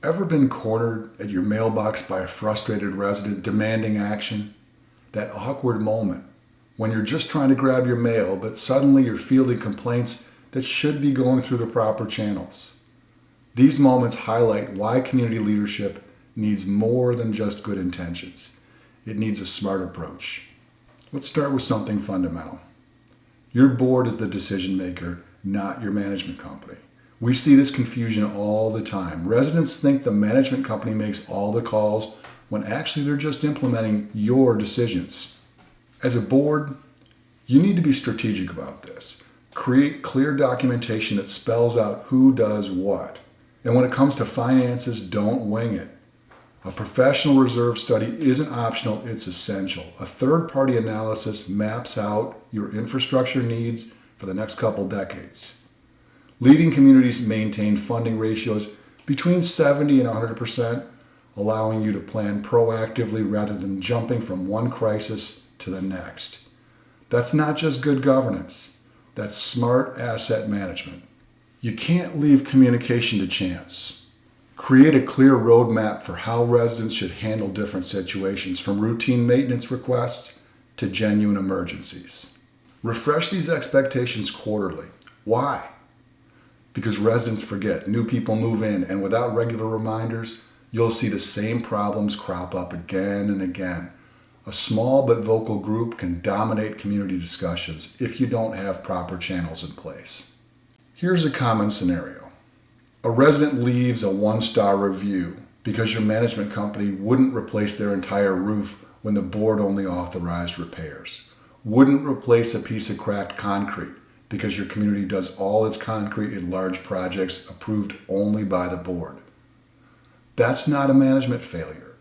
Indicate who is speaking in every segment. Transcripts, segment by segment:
Speaker 1: Ever been cornered at your mailbox by a frustrated resident demanding action? That awkward moment when you're just trying to grab your mail, but suddenly you're fielding complaints that should be going through the proper channels. These moments highlight why community leadership needs more than just good intentions. It needs a smart approach. Let's start with something fundamental. Your board is the decision maker, not your management company. We see this confusion all the time. Residents think the management company makes all the calls when actually they're just implementing your decisions. As a board, you need to be strategic about this. Create clear documentation that spells out who does what. And when it comes to finances, don't wing it. A professional reserve study isn't optional, it's essential. A third-party analysis maps out your infrastructure needs for the next couple decades. Leading communities maintain funding ratios between 70 and 100%, allowing you to plan proactively rather than jumping from one crisis to the next. That's not just good governance, that's smart asset management. You can't leave communication to chance. Create a clear roadmap for how residents should handle different situations, from routine maintenance requests to genuine emergencies. Refresh these expectations quarterly. Why? Because residents forget, new people move in, and without regular reminders, you'll see the same problems crop up again and again. A small but vocal group can dominate community discussions if you don't have proper channels in place. Here's a common scenario. A resident leaves a 1-star review because your management company wouldn't replace their entire roof when the board only authorized repairs. Wouldn't replace a piece of cracked concrete because your community does all its concrete in large projects approved only by the board. That's not a management failure.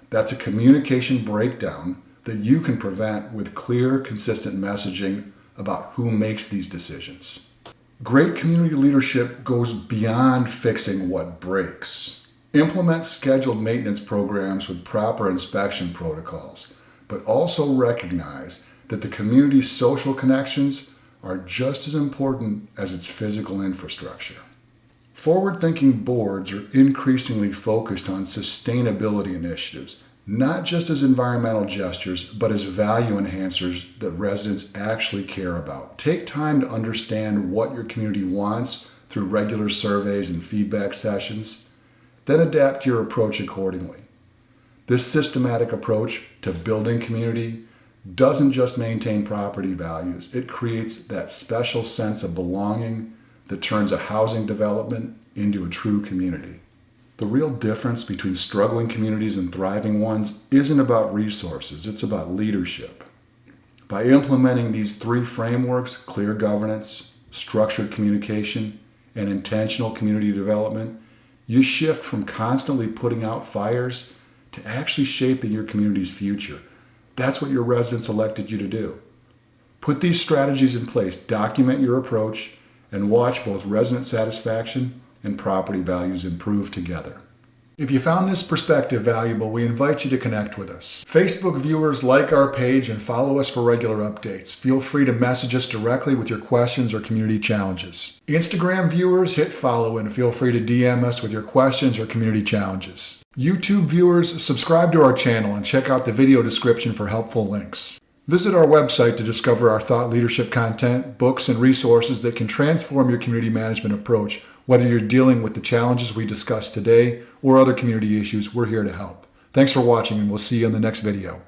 Speaker 1: That's a communication breakdown that you can prevent with clear, consistent messaging about who makes these decisions. Great community leadership goes beyond fixing what breaks. Implement scheduled maintenance programs with proper inspection protocols, but also recognize that the community's social connections are just as important as its physical infrastructure. Forward-thinking boards are increasingly focused on sustainability initiatives, not just as environmental gestures, but as value enhancers that residents actually care about. Take time to understand what your community wants through regular surveys and feedback sessions, then adapt your approach accordingly. This systematic approach to building community doesn't just maintain property values, it creates that special sense of belonging that turns a housing development into a true community. The real difference between struggling communities and thriving ones isn't about resources, it's about leadership. By implementing these 3 frameworks, clear governance, structured communication, and intentional community development, you shift from constantly putting out fires to actually shaping your community's future. That's what your residents elected you to do. Put these strategies in place, document your approach, and watch both resident satisfaction and property values improve together. If you found this perspective valuable, we invite you to connect with us. Facebook viewers, like our page and follow us for regular updates. Feel free to message us directly with your questions or community challenges. Instagram viewers, hit follow and feel free to DM us with your questions or community challenges. YouTube viewers, subscribe to our channel and check out the video description for helpful links. Visit our website to discover our thought leadership content, books, and resources that can transform your community management approach. Whether you're dealing with the challenges we discussed today or other community issues, we're here to help. Thanks for watching, and we'll see you in the next video.